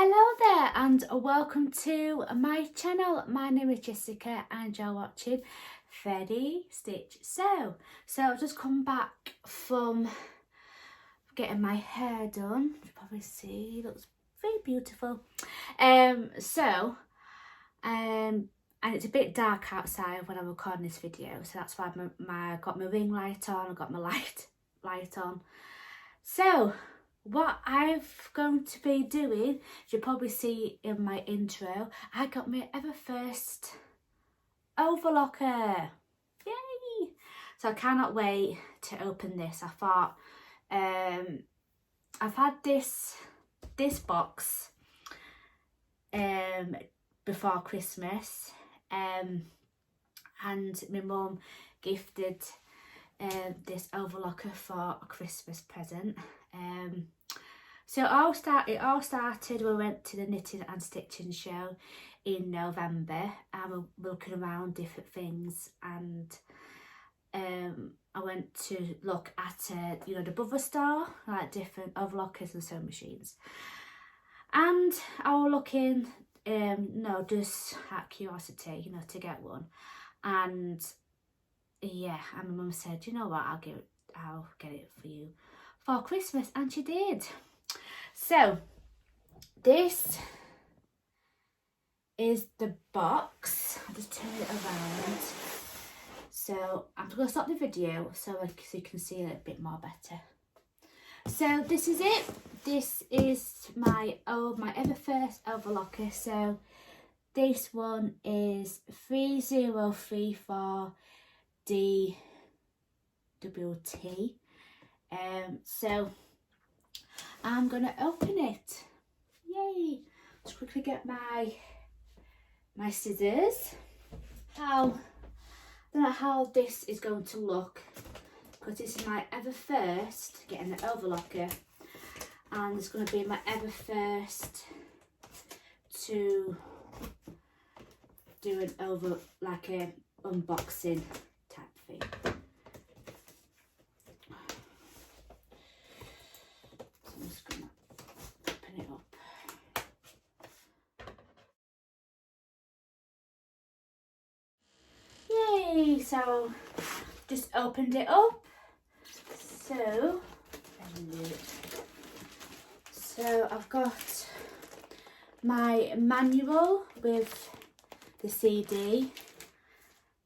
Hello there and welcome to my channel. My name is Jessica and you're watching Ready Stitch Sew. So I've just come back from getting my hair done. You probably see it looks very beautiful. And it's a bit dark outside when I'm recording this video, so that's why I got my ring light on, I got my light on. So what I'm going to be doing, you'll probably see in my intro, I got my ever first overlocker. Yay! So I cannot wait to open this. I thought I've had this box before Christmas, and my mum gifted this overlocker for a Christmas present. So it all started when we went to the knitting and stitching show in November, and we were looking around different things, and I went to look at the Brother store, like different overlockers and sewing machines, and I was looking just out of curiosity, to get one. And yeah, and my mum said, you know what, I'll get it for you for Christmas, and she did. So this is the box. I'll just turn it around. So I'm going to stop the video so you can see it a bit more better. So this is it. This is my ever first overlocker. So this one is 3034 DWT. So I'm gonna open it. Yay! Just quickly get my scissors. I don't know how this is going to look, because this is my ever first getting the overlocker, and it's going to be my ever first to do an unboxing type thing. So I'm just going to open it up. Yay! So just opened it up. So I've got my manual with the CD,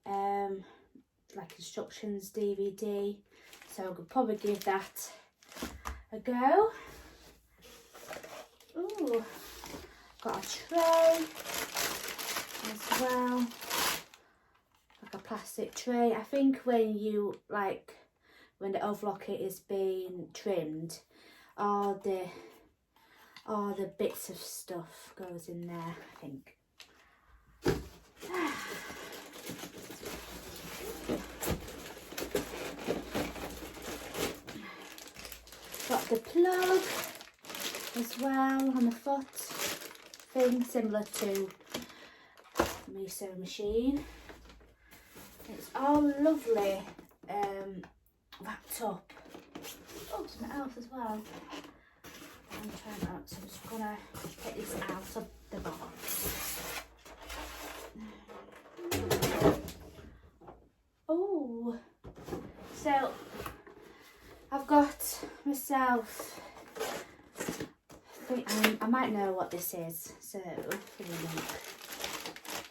like instructions DVD. So I could probably give that a go. Ooh, got a tray as well, like a plastic tray. I think when the overlocker is being trimmed, all the bits of stuff goes in there, I think. Got the plug as well on the foot thing, similar to my sewing machine. It's all lovely wrapped up. Oh, something else as well. I'm trying out, so I'm just gonna get this out of the box. Oh, so I've got myself, I might know what this is, so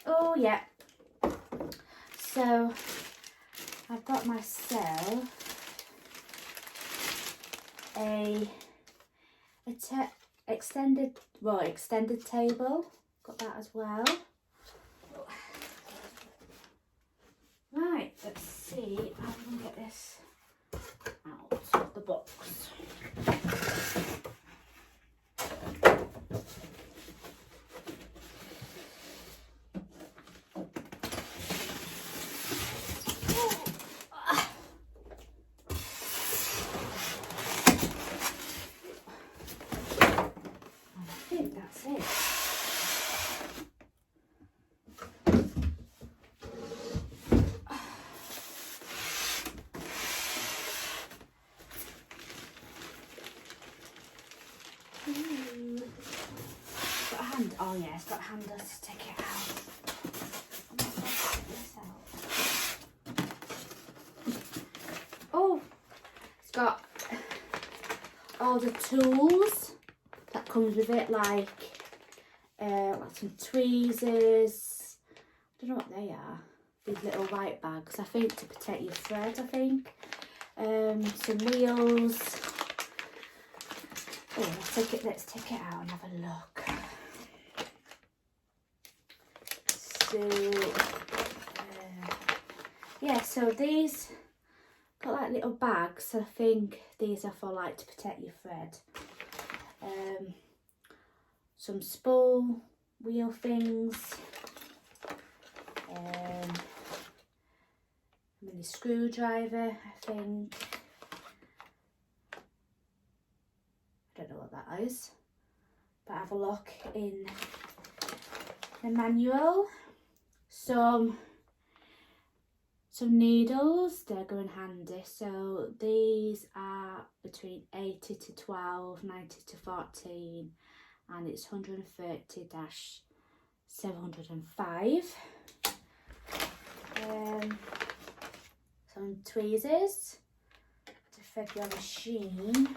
oh yeah, so I've got myself a extended table, got that as well. Right, let's see how we can get this out of the box. That's it. got a hand. Oh yeah, it's got a handle to take it out. I'm not supposed to take this out. Oh, it's got all the tools that comes with it, like some tweezers. I don't know what they are. These little white bags, I think, to protect your thread, I think. Some wheels. Oh, let's take it out and have a look. So, yeah, so these got like little bags. I think these are for like to protect your thread. Some spool wheel things. Mini screwdriver, I think. I don't know what that is, but have a look in the manual. Some needles, they're going handy. So these are between 80 to 12, 90 to 14, and it's 130-705. Some tweezers to thread your machine.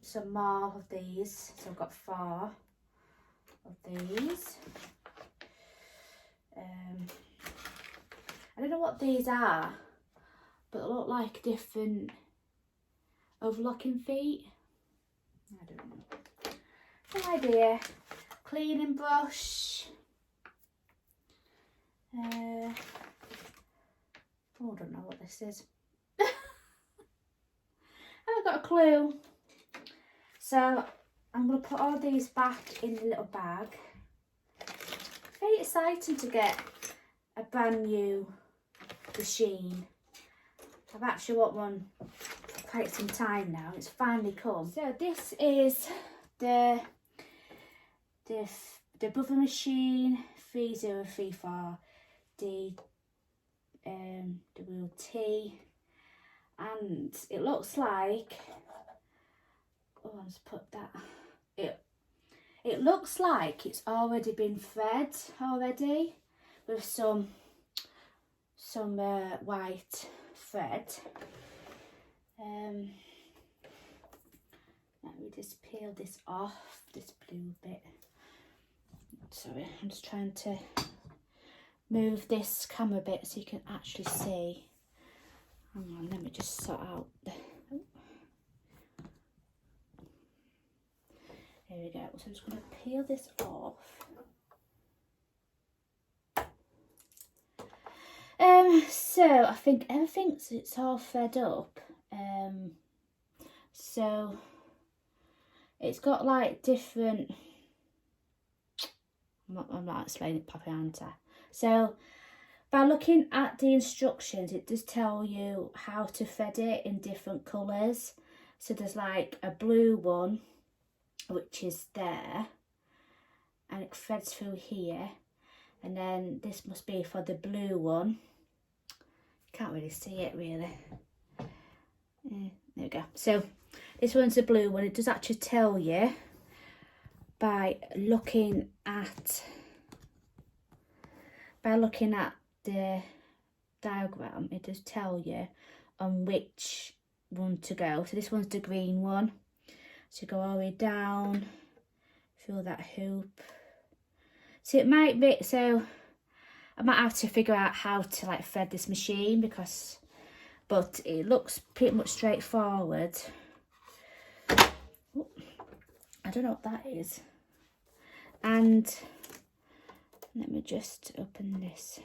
Some more of these, so I've got 4 of these. I don't know what these are, but they look like different overlocking feet. I don't know. No idea. Cleaning brush. Oh, I don't know what this is. I haven't got a clue. So I'm going to put all these back in the little bag. Very exciting to get a brand new machine. I've actually wanted one for quite some time now. It's finally come. So this is the brother machine 3034 DWT, and it looks like, oh, I'll just put that, it looks like it's already been thread already with some white thread. Let me just peel this off, this blue bit. Sorry, I'm just trying to move this camera bit so you can actually see. Hang on, let me just sort out the... Oh. There we go. So I'm just going to peel this off. So I think it's all fed up. So it's got like different... I'm not explaining it properly, aren't I? So by looking at the instructions, it does tell you how to thread it in different colours. So there's like a blue one, which is there, and it threads through here. And then this must be for the blue one. Can't really see it really. There we go. So this one's the blue one. It does actually tell you by looking at the diagram. It does tell you on which one to go. So this one's the green one. So you go all the way down through that hoop. So it might be, so I might have to figure out how to like thread this machine, because, but it looks pretty much straightforward. Ooh, I don't know what that is. And let me just open this.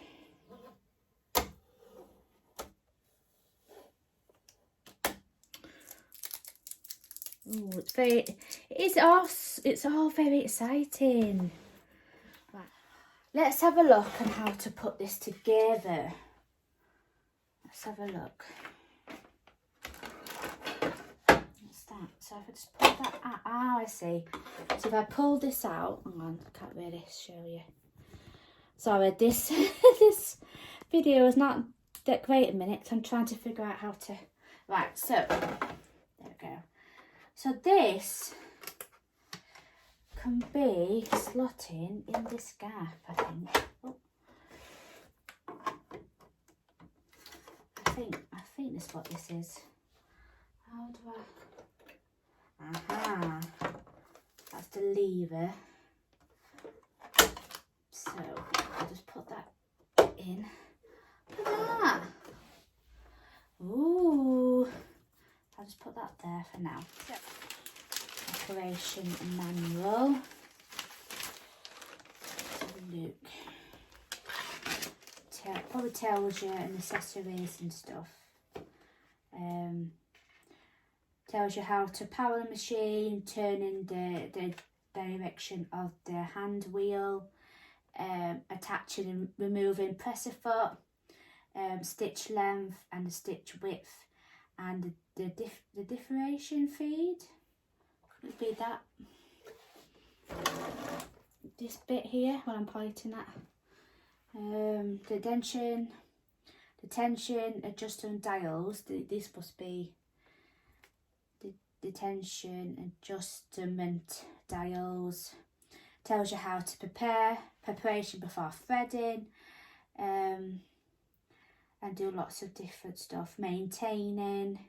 Ooh, it's all very exciting. Right. Let's have a look on how to put this together. Let's have a look. What's that? So if I just pull that out, I see. So if I pull this out, hang on, I can't really show you. Sorry, this this video is not that great a minute. I'm trying to figure out how to. Right, so there we go. So this can be slotting in this gap, I think. Oh. I think that's what this is. How do I? Aha! That's the lever. So I'll just put that in. Look at that! Ooh! I'll just put that there for now. Operation manual. Have a look. Probably tells you accessories and stuff. Tells you how to power the machine, turning the direction of the hand wheel, attaching and removing presser foot, stitch length and the stitch width, and the differentiation feed. Could be that. This bit here, what I'm pointing at. The tension adjustment dials. This must be the tension adjustment dials. Tells you how to preparation before threading, and do lots of different stuff. Maintaining,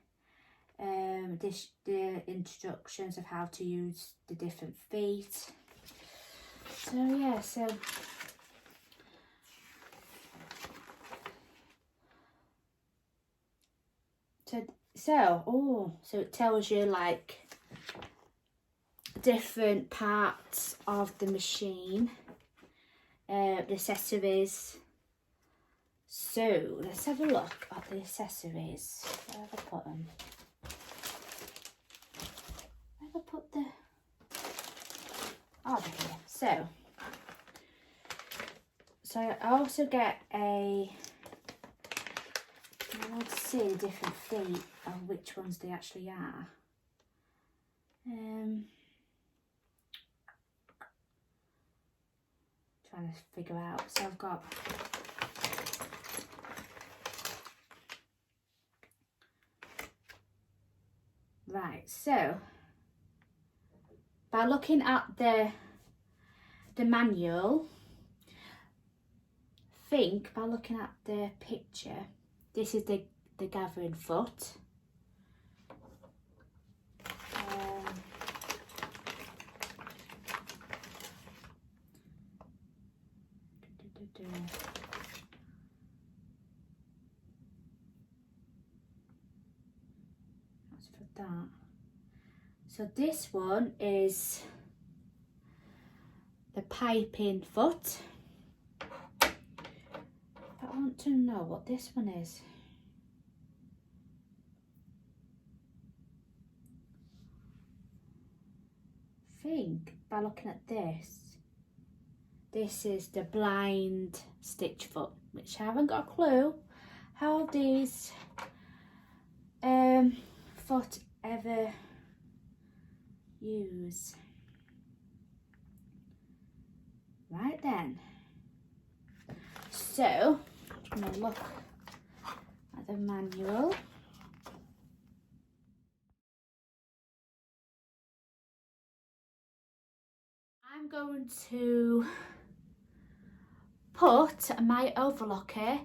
the instructions of how to use the different feet. So yeah, so it tells you like different parts of the machine, the accessories. So let's have a look at the accessories. Where have I put them? Where have I put the? Oh, they're here. So I also get I want to see the different feet and which ones they actually are. Trying to figure out. So I've got right. So by looking at the manual, by looking at the picture, this is the gathering foot. That's for that. So this one is the piping foot. I want to know what this one is. I think by looking at this is the blind stitch foot, which I haven't got a clue how these foot ever use. Right then, so I'm going to look at the manual. I'm going to put my overlocker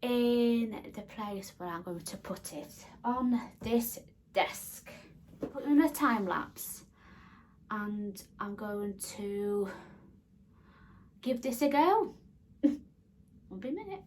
in the place where I'm going to put it, on this desk. Put in a time lapse, and I'm going to give this a go. Won't be a minute.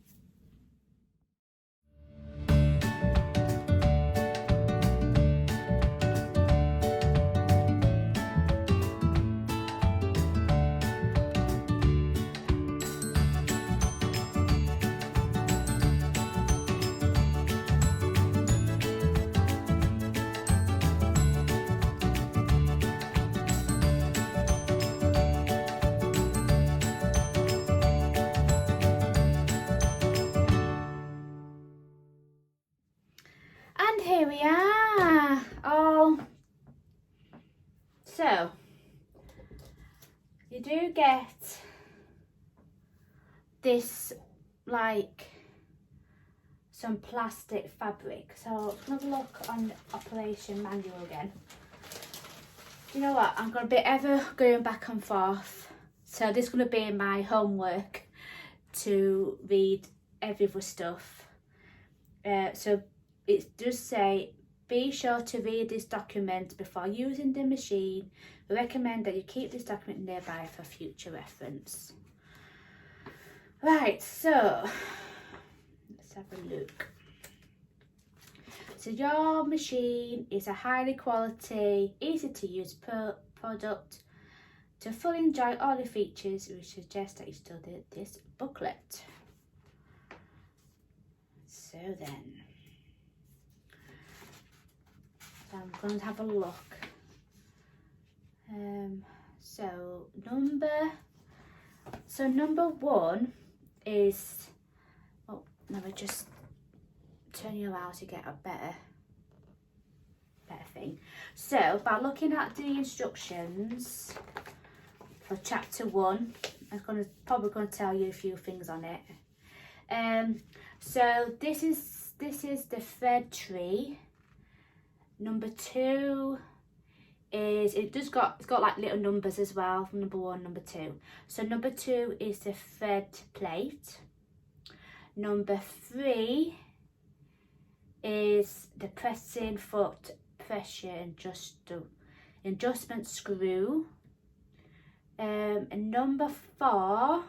And here we are. Oh, so you do get this like some plastic fabric. So have a look on the operation manual again. you know what, I'm going to be ever going back and forth. So this is going to be my homework to read every other stuff. So it does say, be sure to read this document before using the machine. We recommend that you keep this document nearby for future reference. Right, so let's have a look. So your machine is a highly quality, easy to use product. To fully enjoy all the features, we suggest that you study this booklet. So then, I'm going to have a look. So number one is, oh, let me just turn you around to get a better thing. So by looking at the instructions for chapter 1, I'm probably going to tell you a few things on it. So this is the thread tree. Number 2 is, it's got like little numbers as well, from number 1, number 2. So number 2 is the thread plate. Number 3 is the pressing foot pressure adjustment screw. And number 4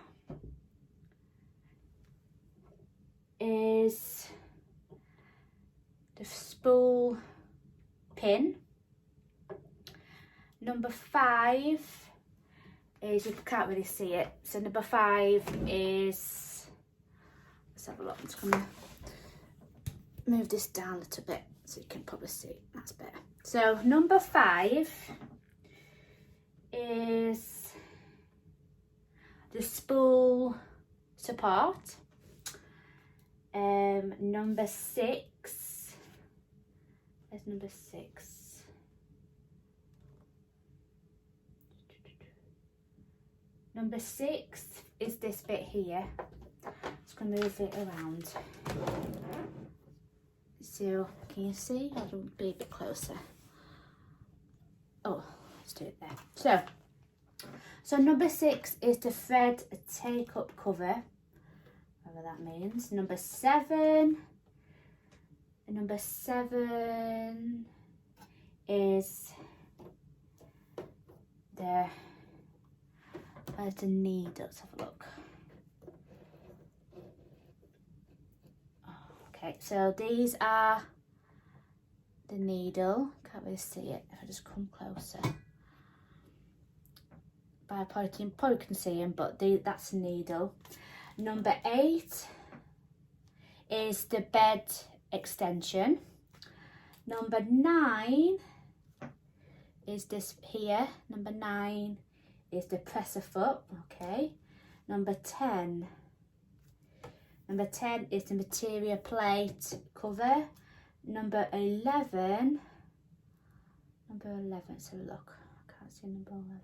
is the spool pin. Number 5 is, you can't really see it, so number 5 is, let's have a look, I'm just going to move this down a little bit so you can probably see, that's better. So number 5 is the spool support. Number 6, there's number 6. Number 6 is this bit here. Just going to move it around. So, can you see? I'll be a bit closer. Oh, let's do it there. So number 6 is the thread take-up cover, whatever that means. Number 7 is where's the needle? Let's have a look. Okay, so these are the needle. Can't really see it if I just come closer. By probably can see them, but that's the needle. Number 8 is the bed extension. Number 9 is this here. Number 9 is the presser foot. Okay. Number 10 is the material plate cover. Number 11, let's have a look. I can't see number 11.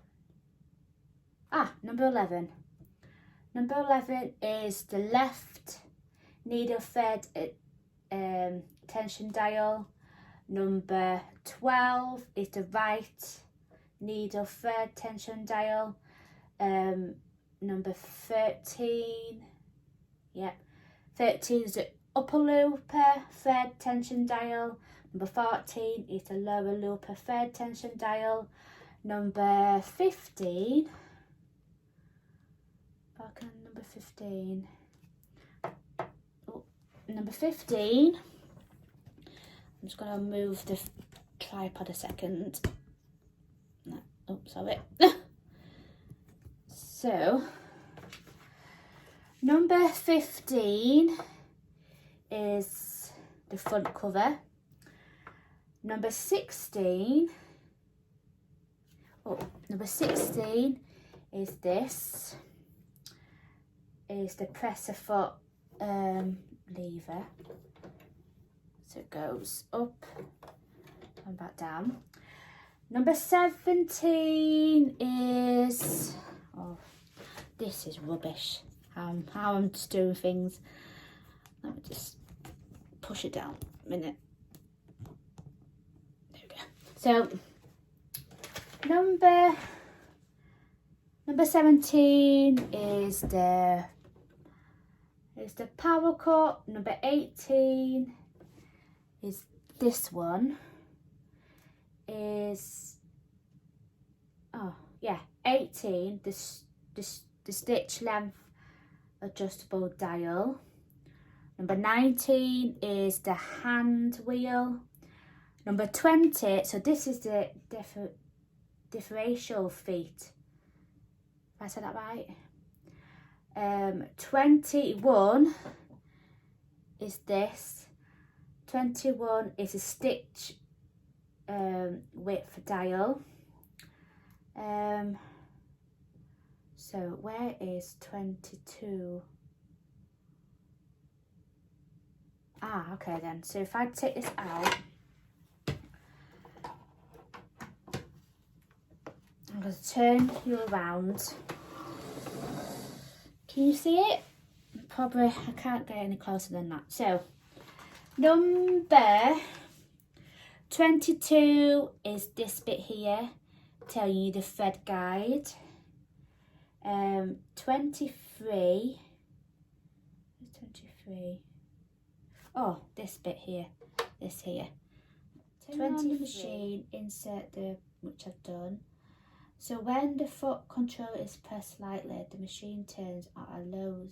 Number 11. Number 11 is the left needle thread tension dial. Number 12 is the right needle thread tension dial. Number 13, 13 is the upper looper thread tension dial. Number 14 is the lower looper thread tension dial. Number 15, back on number 15. Number 15, I'm just going to move the tripod a second. No, oh, sorry. So, number 15 is the front cover. Number 16 is this. Is the presser foot lever. So it goes up and back down. Number 17 is, oh, this is rubbish. How I'm just doing things. Let me just push it down a minute. There we go. So number 17 is the power cut. Number 18 is this one. Is 18, the stitch length adjustable dial. Number 19 is the hand wheel. Number 20, so this is the differential feet. Have I said that right? 21 is this. 21 is a stitch width dial. So where is 22? Okay then. So if I take this out, I'm going to turn you around. Can you see it? Probably, I can't get any closer than that. So, number 22 is this bit here, telling you the thread guide. 23. This bit here, this here. 20 machine, insert the, which I've done. So when the foot controller is pressed slightly, the machine turns at a low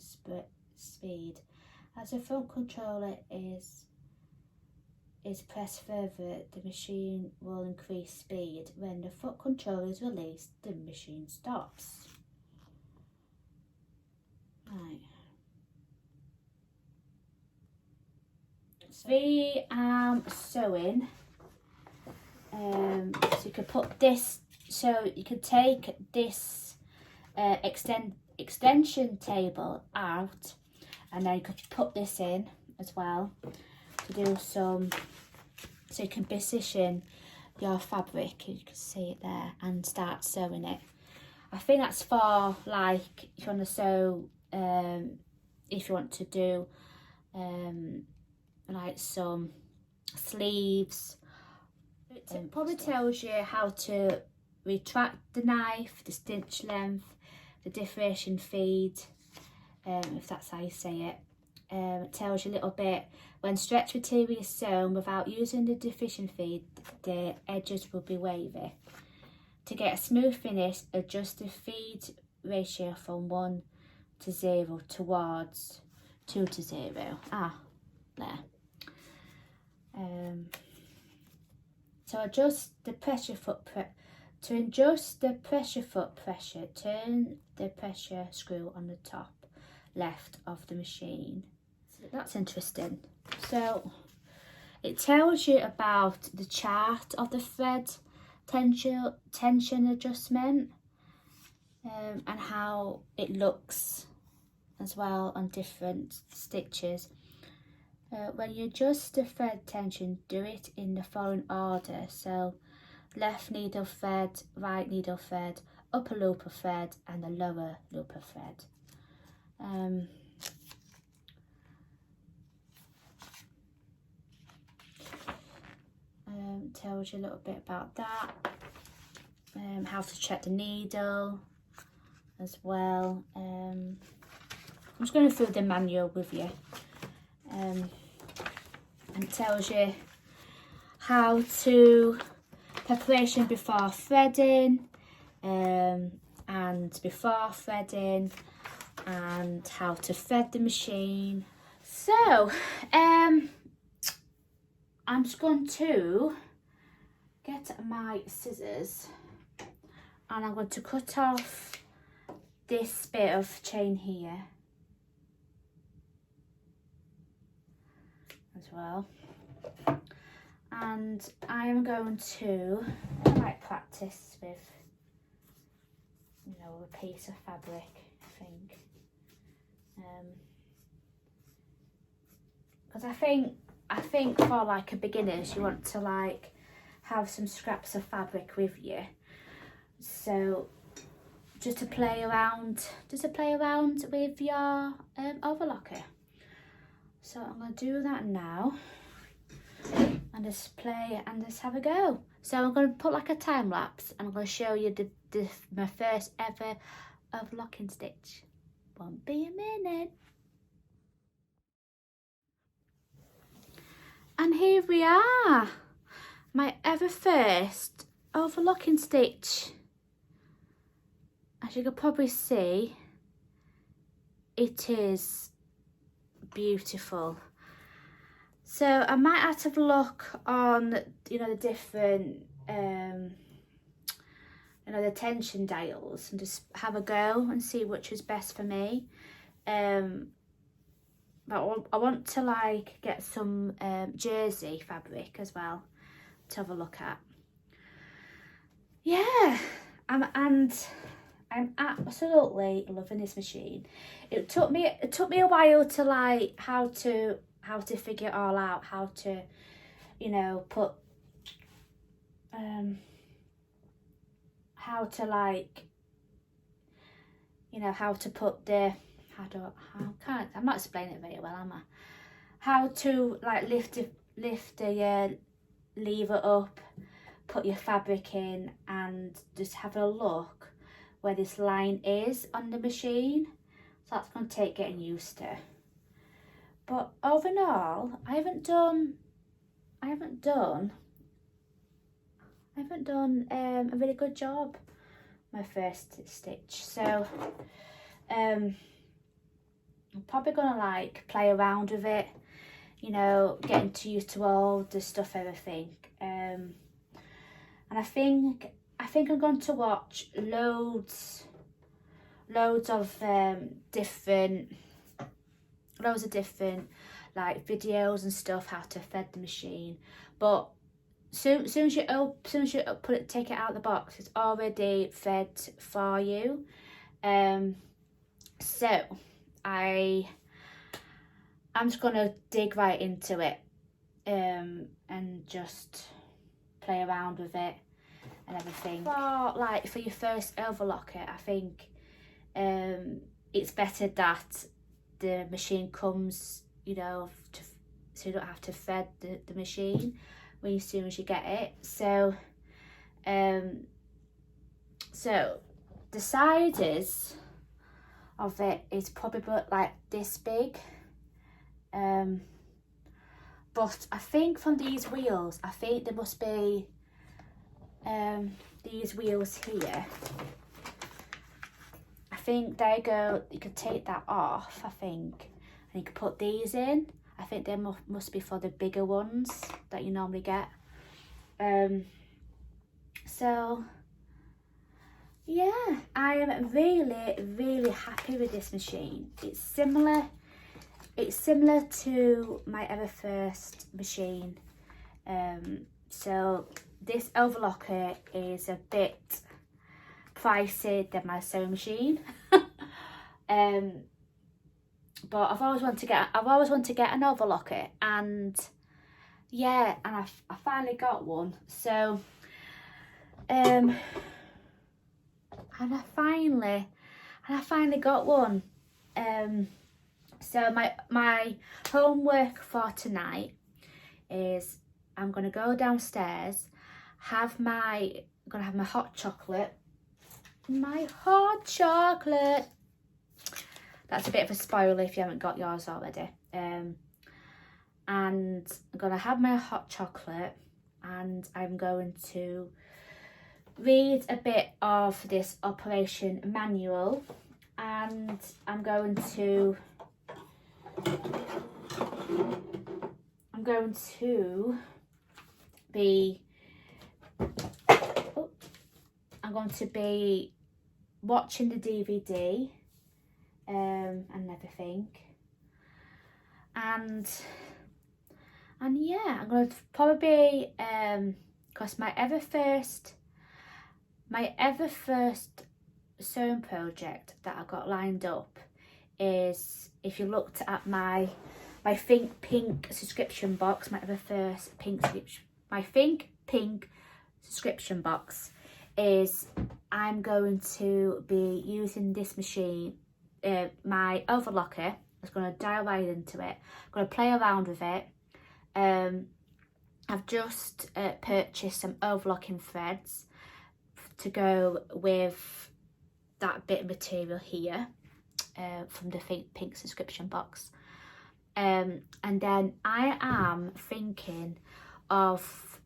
speed. As the front controller is pressed further, the machine will increase speed. When the foot controller is released, the machine stops. Right. 3-arm sewing. So you could put this. So you could take this extension table out, and then you could put this in as well to do some. So you can position your fabric. You can see it there and start sewing it. I think that's for like if you want to sew. If you want to do like some sleeves, it probably tells you how to retract the knife, the stitch length, the differentiation feed, if that's how you say it. It tells you a little bit when stretch material is sewn without using the differentiation feed, the edges will be wavy. To get a smooth finish, adjust the feed ratio from 1 to 0 towards 2 to 0. There. So adjust the pressure foot to adjust the pressure foot pressure, turn the pressure screw on the top left of the machine. So that's interesting. So it tells you about the chart of the thread tension adjustment and how it looks as well on different stitches. When you adjust the thread tension, do it in the following order. So left needle thread, right needle thread, upper looper thread and the lower looper thread. Tells you a little bit about that. How to check the needle as well. I'm just going through the manual with you. And it tells you how to preparation before threading and before threading and how to thread the machine. So I'm just going to get my scissors and I'm going to cut off this bit of chain here as well, and I am going to practice with a piece of fabric, I think, because I think for like a beginners you want to have some scraps of fabric with you, so just to play around with your overlocker. So I'm going to do that now and just play and just have a go. So I'm going to put like a time lapse and I'm going to show you my first ever overlocking stitch. Won't be a minute. And here we are, my ever first overlocking stitch. As you can probably see, it is beautiful. So I might have to look on, you know, the different, you know, the tension dials and just have a go and see which is best for me. But I want to like get some jersey fabric as well to have a look at. Yeah, and I'm absolutely loving this machine. It took me a while to like how to figure it all out, how to, you know, put how to like, you know, how to put the I'm not explaining it very well, am I? How to like lift the lever up, put your fabric in, and just have a look where this line is on the machine. So that's going to take getting used to. But overall, I haven't done a really good job my first stitch. So I'm probably gonna like play around with it, you know, getting used to all the stuff, everything. And I think I'm going to watch loads of different like videos and stuff how to fed the machine. But soon as you take it out of the box, it's already fed for you. So I'm just gonna dig right into it and just play around with it and everything. For your first overlocker, I think it's better that the machine comes, you know, so you don't have to fed the machine as soon as you get it. So so the sizes of it is probably like this big, but I think from these wheels, I think there must be these wheels here. I think they go, you could take that off, I think, and you could put these in. I think they must be for the bigger ones that you normally get. So yeah, I am really happy with this machine. It's similar to my ever first machine. So this overlocker is a bit pricey than my sewing machine. But I've always wanted to get an overlocker, and yeah, and I finally got one. So and I finally got one. So my homework for tonight is I'm gonna go downstairs, have my hot chocolate. That's a bit of a spoiler if you haven't got yours already. And I'm gonna have my hot chocolate, and I'm going to read a bit of this operation manual, and I'm going to be watching the DVD and everything, and yeah, I'm going to probably because my ever first sewing project that I got lined up is, if you looked at my Think Pink subscription box, my Think Pink subscription box, is I'm going to be using this machine, my overlocker. I'm going to dive right into it. I'm going to play around with it, and I've just purchased some overlocking threads to go with that bit of material here from the pink subscription box. And then I am thinking of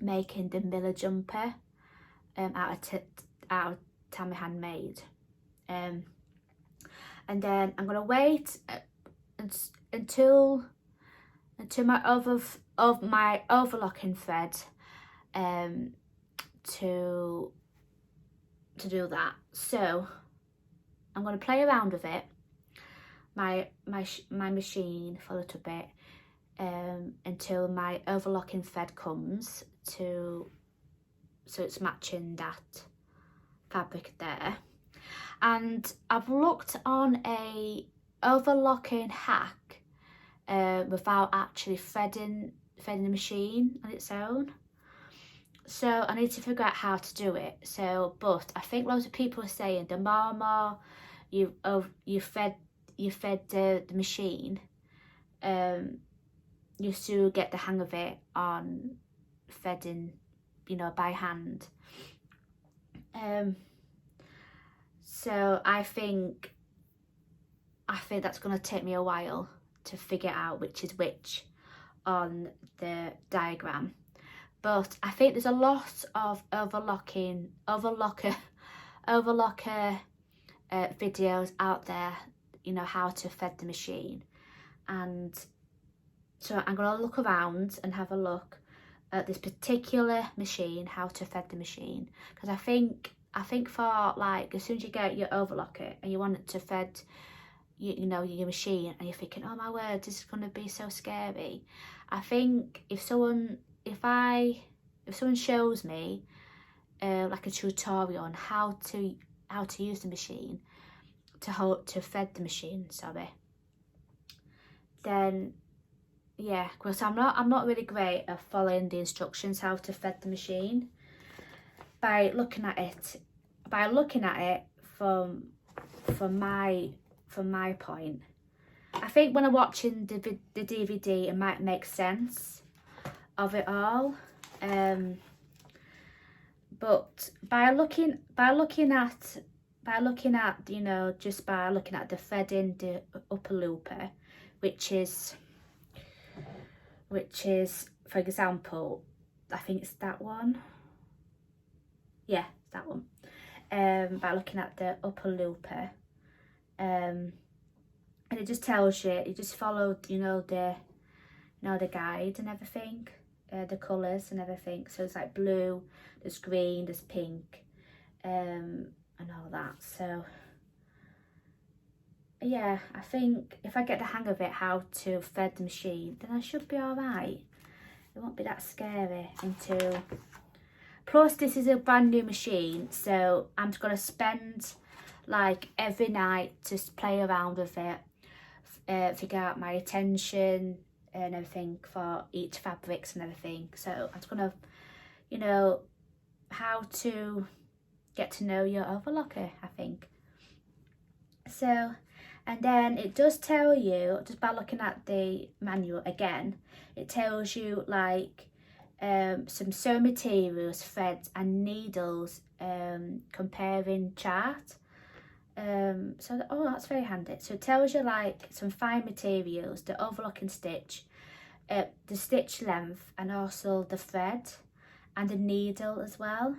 making the Mila jumper out of Tammy Handmade. And then I'm gonna wait until my overlocking thread to do that. So I'm gonna play around with it, my machine, for a little bit until my overlocking thread comes so it's matching that fabric there. And I've looked on a overlocking hack without actually threading the machine on its own. So I need to figure out how to do it. So, but I think loads of people are saying the more and more you fed the machine, you still get the hang of it on threading, you know, by hand. So I think that's going to take me a while to figure out which is which on the diagram. But I think there's a lot of overlocker videos out there, you know, how to thread the machine. And so I'm going to look around and have a look at this particular machine, how to thread the machine, because I think for, like, as soon as you get your overlocker and you want it to thread you know, your machine, and you're thinking, oh my word, this is going to be so scary. I think if someone shows me like a tutorial on how to use the machine to thread the machine, then yeah, because I'm not really great at following the instructions how to thread the machine. By looking at it from my point, I think when I'm watching the DVD, it might make sense of it all. But by looking at, you know, just by looking at the threading the upper looper, which is, for example, I think it's that one. Yeah, that one. By looking at the upper looper, and it just tells you, you just follow, you know, the guide and everything, the colours and everything. So it's like blue, there's green, there's pink, and all that. So yeah, I think if I get the hang of it, how to thread the machine, then I should be alright. It won't be that scary until... Plus, this is a brand new machine, so I'm just going to spend like every night to play around with it, figure out my attention and everything for each fabrics and everything. So I'm just going to, you know, how to get to know your overlocker, I think. So, and then it does tell you, just by looking at the manual again, it tells you like some sewing materials, threads and needles, comparing chart. So that's very handy. So it tells you like some fine materials, the overlocking stitch, the stitch length, and also the thread and the needle as well.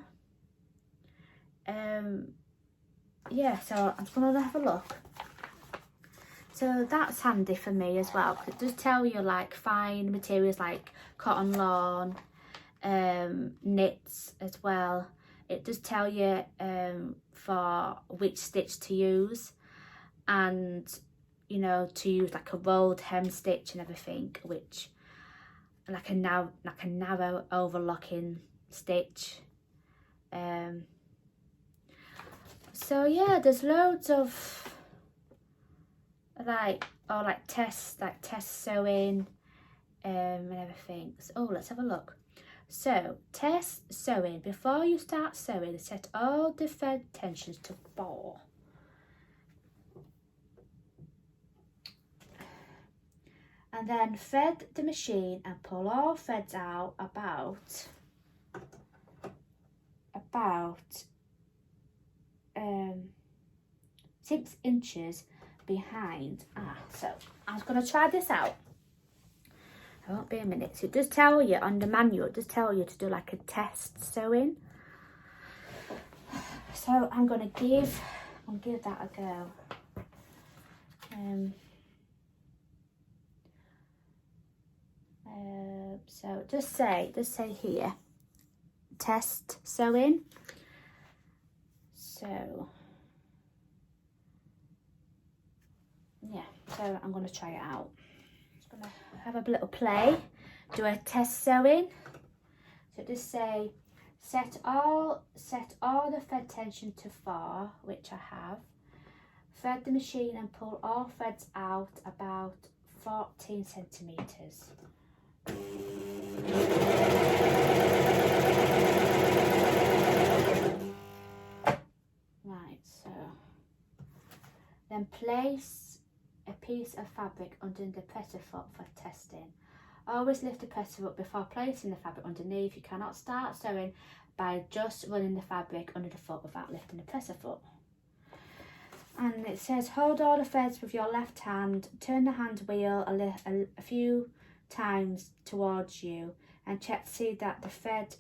Yeah, so I'm just gonna have a look. So that's handy for me as well, because it does tell you like fine materials like cotton lawn, knits as well. It does tell you for which stitch to use, and you know, to use like a rolled hem stitch and everything, which like a narrow overlocking stitch. So yeah, there's loads of like test sewing and everything. So, oh, let's have a look. So, test sewing. Before you start sewing, set all the thread tensions to 4. and then thread the machine and pull all threads out about 6 inches behind. So I was going to try this out. It won't be a minute. So it does tell you on the manual, it does tell you to do like a test sewing. So I'm going to give that a go. So just say here, test sewing. So yeah, so I'm going to try it out. Just going to have a little play, do a test sewing. So just say set all the thread tension to 4, which I have. Thread the machine and pull all threads out about 14 centimeters. Right, so then place a piece of fabric under the presser foot for testing. Always lift the presser up before placing the fabric underneath. You cannot start sewing by just running the fabric under the foot without lifting the presser foot. And it says hold all the threads with your left hand, turn the hand wheel a few times towards you and check to see that the thread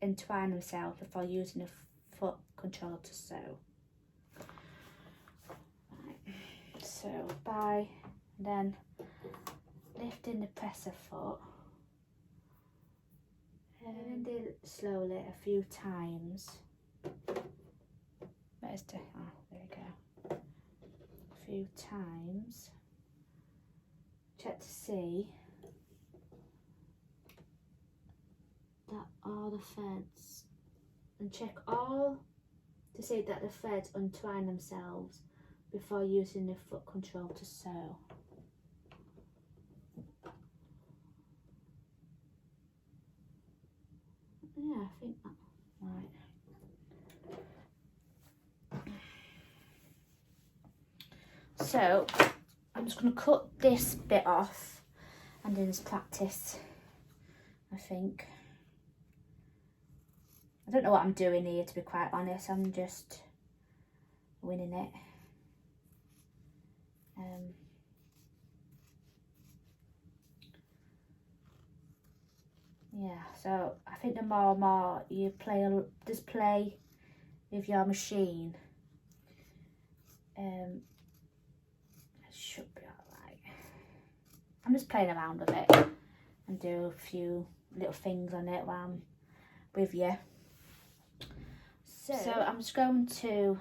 entwine themselves before using the foot control to sew. Right. So by then lifting the presser foot, and then slowly a few times. Where's the, there we go. A few times. Check to see that all the threads, and check all to see that the threads untwine themselves before using the foot control to sew. Yeah, I think that, right. So I'm just going to cut this bit off and then just practice, I think. I don't know what I'm doing here, to be quite honest. I'm just winging it. Yeah, so I think the more you play with your machine, it should be alright. I'm just playing around with it and do a few little things on it while I'm with you. So I'm just going to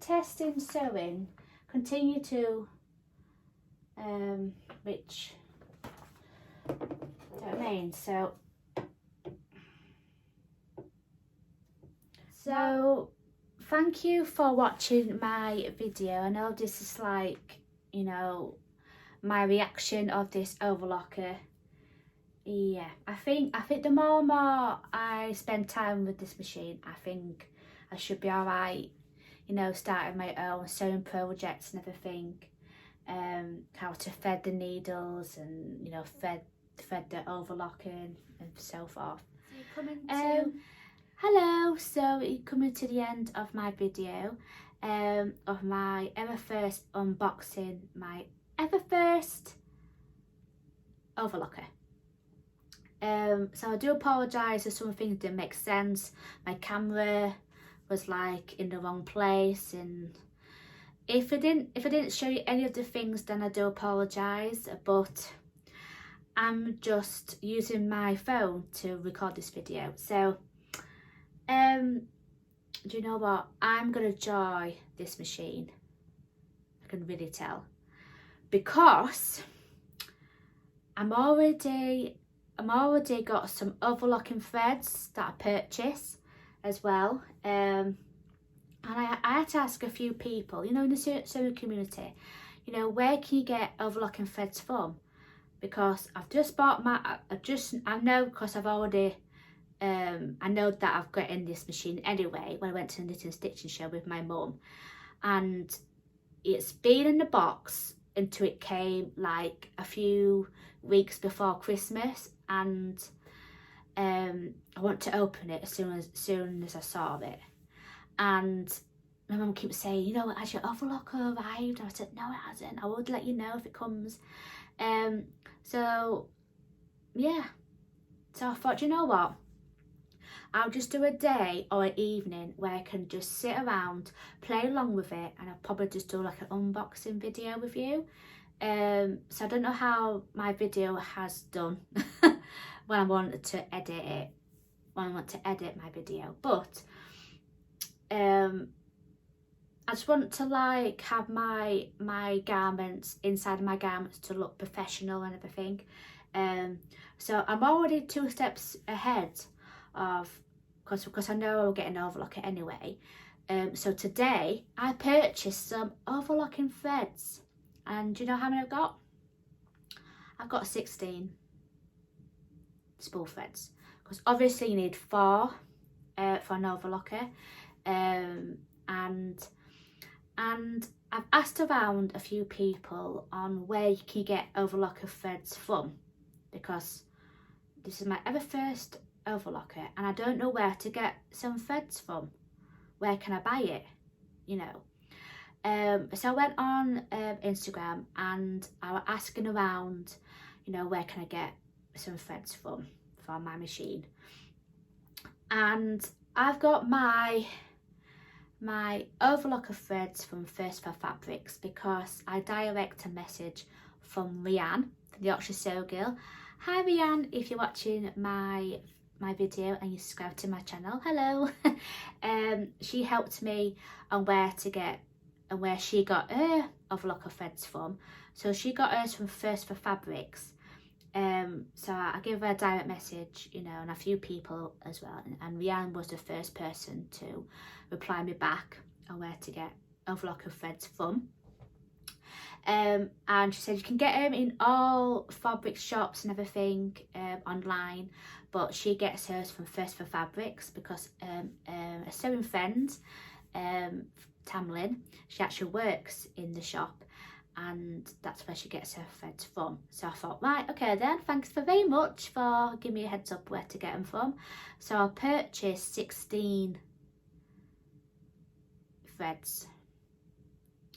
testing sewing, continue to which, do you know what I mean? So thank you for watching my video. I know this is like, you know, my reaction of this overlocker. Yeah, I think the more I spend time with this machine, I think I should be alright, you know, starting my own sewing projects and everything. How to thread the needles and, you know, thread the overlocking and so forth. Hello, so you're coming to the end of my video of my ever first unboxing, my ever first overlocker. So I do apologise if some things didn't make sense. My camera was like in the wrong place, and if I didn't show you any of the things, then I do apologise, but I'm just using my phone to record this video. So do you know what, I'm gonna enjoy this machine, I can really tell, because I'm already got some overlocking threads that I purchased as well. And I had to ask a few people, you know, in the sewing community, you know, where can you get overlocking threads from? Because I've just bought my, I know because I've already, I know that I've got in this machine anyway when I went to the knitting and stitching show with my mum, and it's been in the box until it came like a few weeks before Christmas, and I want to open it as soon as I saw it. And my mum keeps saying, you know, has your overlocker arrived? And I said, no, it hasn't. I would let you know if it comes. So yeah, so I thought, you know what, I'll just do a day or an evening where I can just sit around, play along with it, and I'll probably just do like an unboxing video with you. So I don't know how my video has done when I wanted to edit it, when I want to edit my video, but I just want to like have my garments, inside of my garments, to look professional and everything. So I'm already 2 steps ahead of, because I know I'll get an overlocker anyway. So today I purchased some overlocking threads, and do you know how many I've got? I've got 16 spool threads, because obviously you need 4 for an overlocker. And I've asked around a few people on where you can get overlocker threads from, because this is my ever first overlocker and I don't know where to get some threads from. Where can I buy it, you know? So I went on Instagram and I was asking around, you know, where can I get some threads from for my machine. And I've got my overlocker threads from First for Fabrics, because I direct a message from Ruan, the Yorkshire Sew Girl. Hi Ruan, if you're watching my video and you subscribe to my channel, hello. She helped me on where to get and where she got her overlocker threads from. So she got hers from First for Fabrics. So I gave her a direct message, you know, and a few people as well, and Ruan was the first person to reply me back on where to get overlocker threads from. And she said you can get them in all fabric shops and everything online, but she gets hers from First for Fabrics because a sewing friend, Tammy, she actually works in the shop, and that's where she gets her threads from. So I thought, right, okay then, thanks very much for giving me a heads up where to get them from. So I purchased 16 threads,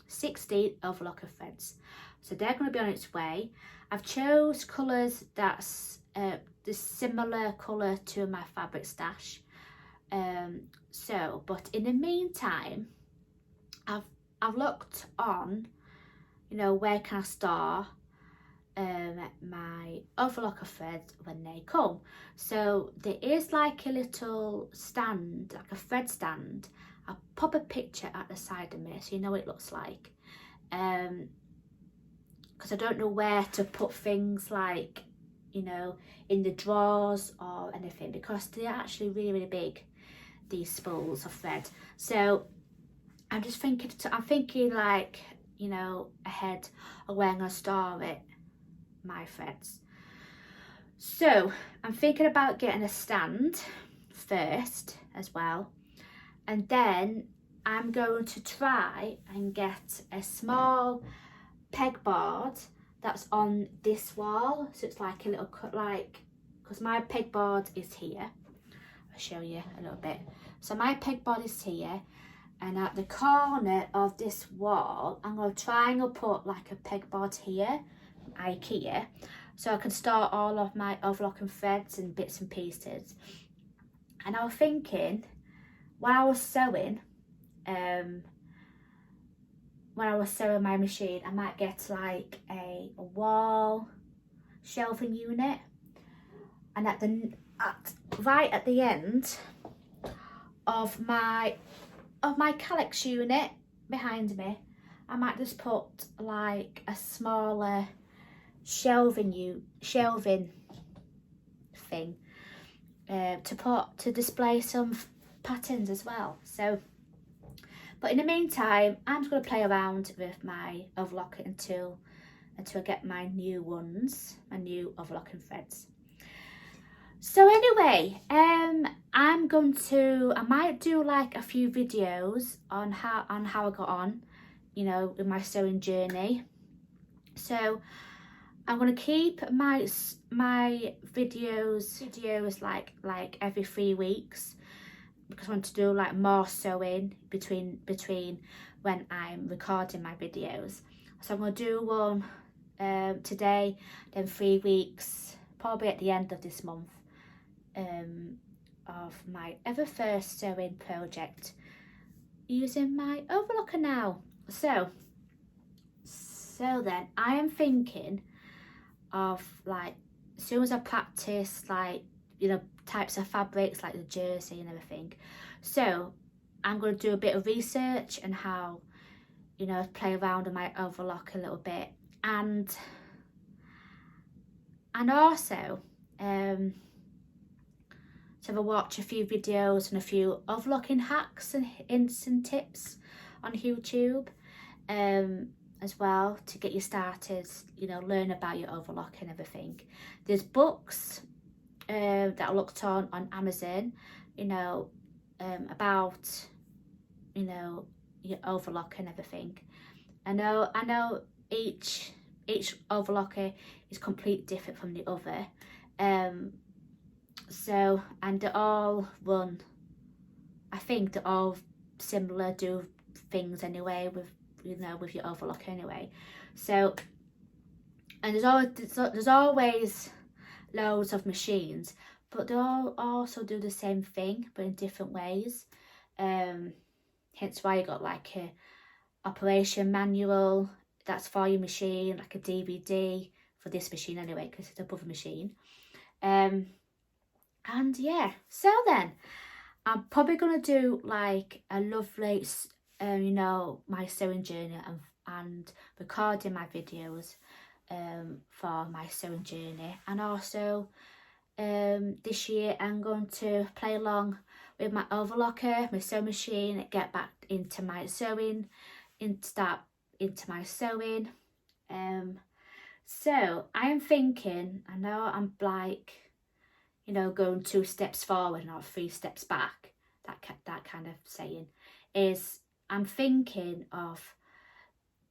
16 overlocker threads. So they're going to be on its way. I've chose colours that's the similar colour to my fabric stash. But in the meantime, I've looked on, you know, where can I store my overlocker threads when they come. So there is like a little stand, like a thread stand. I'll pop a picture at the side of me so you know what it looks like. Because I don't know where to put things like, you know, in the drawers or anything, because they're actually really, really big, these spools of thread. So I'm just thinking, like, you know, ahead of where I'm going to store it, my threads. So I'm thinking about getting a stand first as well, and then I'm going to try and get a small pegboard that's on this wall. So it's like a little cut, like, because my pegboard is here. I'll show you a little bit. So my pegboard is here, and at the corner of this wall, I'm going to try and put like a pegboard here, IKEA, so I can store all of my overlocking threads and bits and pieces. And I was thinking, while I was sewing, my machine, I might get like a wall shelving unit, and right at the end of my calyx unit behind me, I might just put like a smaller shelving thing to display some patterns as well. So But in the meantime, I'm just going to play around with my overlocker until I get my new ones, my new overlocking threads. So anyway, I might do like a few videos on how I got on, you know, in my sewing journey. So I'm gonna keep my videos like every 3 weeks, because I want to do like more sewing between when I'm recording my videos. So I'm gonna do one today, then 3 weeks, probably at the end of this month, of my ever first sewing project using my overlocker now. So then I am thinking of, like, as soon as I practice, like, you know, types of fabrics like the jersey and everything, so I'm going to do a bit of research and how, you know, play around with my overlock a little bit, and also so I'll watch a few videos and a few overlocking hacks and instant tips on YouTube as well, to get you started, you know, learn about your overlock and everything. There's books that I looked on Amazon, you know, about, you know, your overlock and everything. I know each overlocker is completely different from the other, so, and they're all run, I think they're all similar, do things anyway with, you know, with your overlocker anyway. So, and there's always loads of machines, but they all also do the same thing but in different ways. Hence why you got like a operation manual that's for your machine, like a DVD for this machine anyway, because it's above a machine. And yeah, so then I'm probably gonna do like a lovely you know, my sewing journey, and recording my videos for my sewing journey. And also this year I'm going to play along with my overlocker, my sewing machine, get back into my sewing, start into my sewing. So I am thinking, I know I'm like, you know, going 2 steps forward, not 3 steps back, that kind of saying, is I'm thinking of,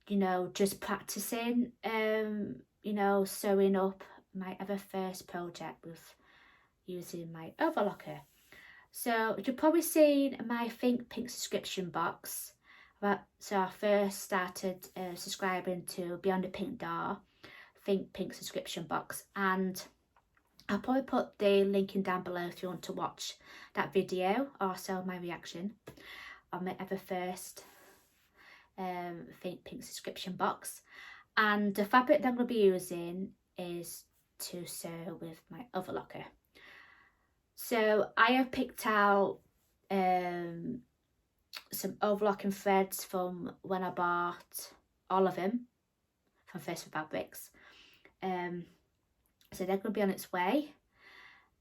you know, just practicing, you know, sewing up my ever first project with using my overlocker. So you've probably seen my Think Pink subscription box. So I first started subscribing to Beyond the Pink Door, Think Pink subscription box, and I'll probably put the link in down below if you want to watch that video, also my reaction on my ever first Think Pink subscription box. And the fabric that I'm going to be using is to sew with my overlocker. So I have picked out some overlocking threads from when I bought all of them from First Fabrics. So they're going to be on its way.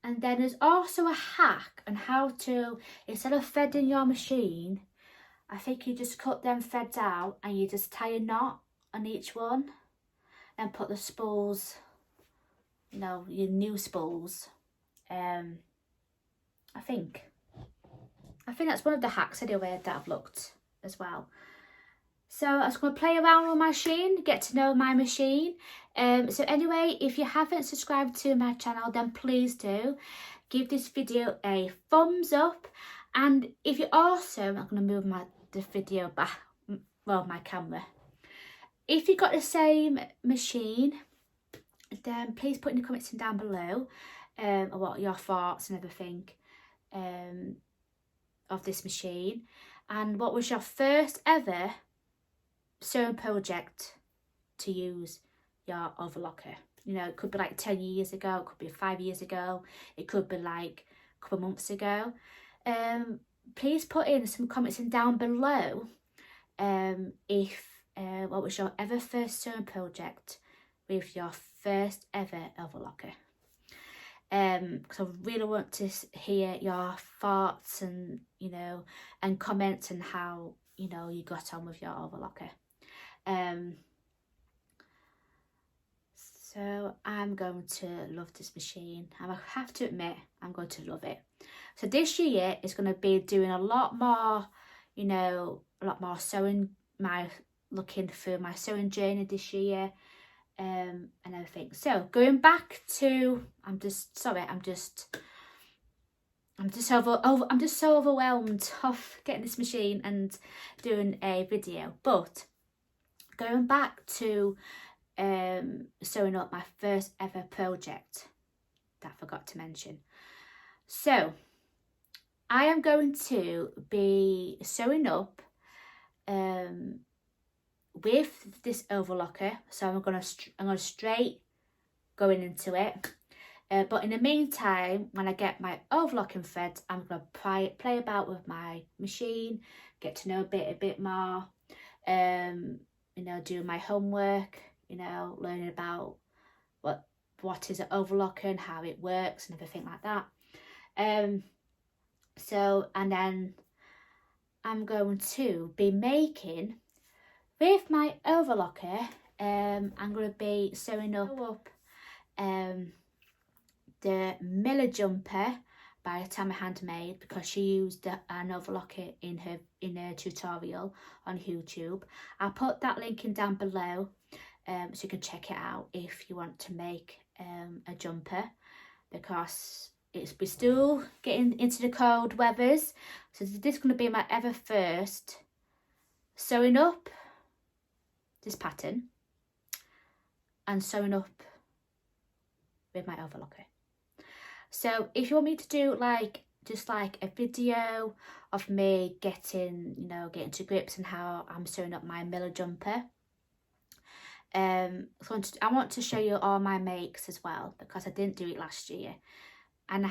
And then there's also a hack on how to, instead of threading your machine, I think you just cut them threads out and you just tie a knot on each one and put the spools, you know, your new spools. I think that's one of the hacks anyway that I've looked as well. So I was going to play around with my machine, get to know my machine. So anyway, if you haven't subscribed to my channel, then please do. Give this video a thumbs up. And if you also, I'm going to move the video back, well, my camera. If you've got the same machine, then please put in the comments down below what your thoughts and everything of this machine. And what was your first ever sewing project to use your overlocker? You know, it could be like 10 years ago, it could be 5 years ago, it could be like a couple of months ago. Please put in some comments down below if what was your ever first sewing project with your first ever overlocker. Because I really want to hear your thoughts and, you know, and comments and how you know, you got on with your overlocker. So I'm going to love this machine. I have to admit, I'm going to love it. So this year is going to be doing a lot more, you know, a lot more sewing, looking through my sewing journey this year, and everything. So going back to, I'm just so overwhelmed of getting this machine and doing a video. But going back to sewing up my first ever project that I forgot to mention. So I am going to be sewing up with this overlocker. So I'm gonna straight going into it. But in the meantime, when I get my overlocking thread, I'm gonna play about with my machine, get to know a bit more, you know, do my homework, you know, learning about what is an overlocker and how it works and everything like that. So, and then I'm going to be making, with my overlocker, I'm going to be sewing up the Mila jumper by Tammy Handmade, because she used an overlocker in her tutorial on YouTube. I'll put that link in down below, so you can check it out if you want to make a jumper, because we're still getting into the cold weathers. So this is going to be my ever first sewing up this pattern and sewing up with my overlocker. So if you want me to do just like a video of me getting to grips and how I'm sewing up my Mila jumper, I want to show you all my makes as well, because I didn't do it last year, and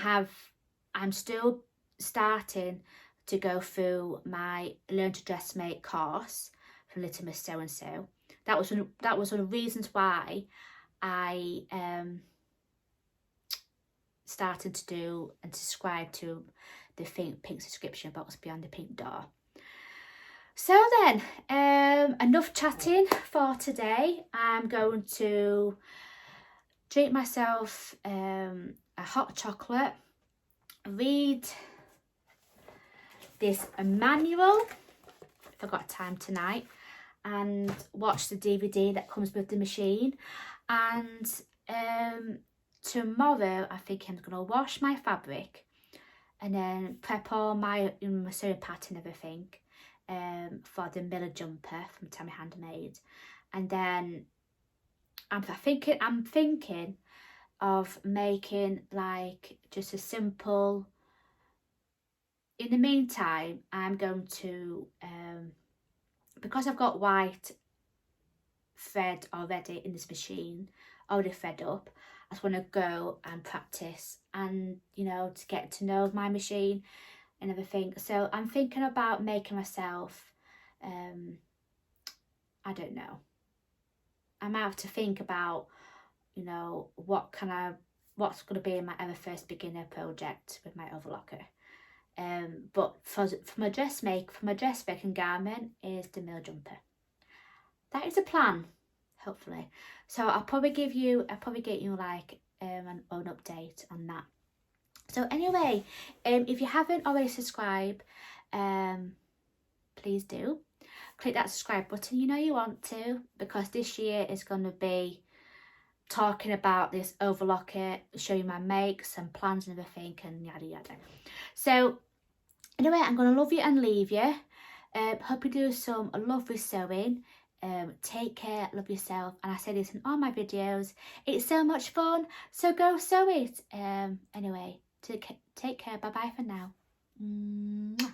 I'm still starting to go through my Learn to Dressmake course from Little Miss So and So. That was one of the reasons why I started to do and subscribe to the pink subscription box beyond the pink door. So then, enough chatting for today. I'm going to treat myself a hot chocolate, read this manual if I've got time tonight, and watch the DVD that comes with the machine. And tomorrow I think I'm going to wash my fabric and then prep all my sewing pattern and everything for the Mila jumper from Tammy Handmade. And then I'm thinking of making like just a simple, in the meantime I'm going to because I've got white thread already in this machine, already fed up, I just want to go and practice and to get to know my machine and everything. So I'm thinking about making myself I don't know, I might have to think about what's going to be my ever first beginner project with my overlocker. But for my dressmaking garment is the Mila jumper. That is a plan, hopefully. So I'll probably get you like an update on that. So anyway, if you haven't already subscribed, please do click that subscribe button. You want to, because this year is going to be talking about this overlocker, show you my makes and plans and everything and yada yada. So anyway, I'm going to love you and leave you. Hope you do some lovely sewing. Take care, love yourself, and I say this in all my videos, it's so much fun, so go sew it. Anyway, take care, bye bye for now. Mwah.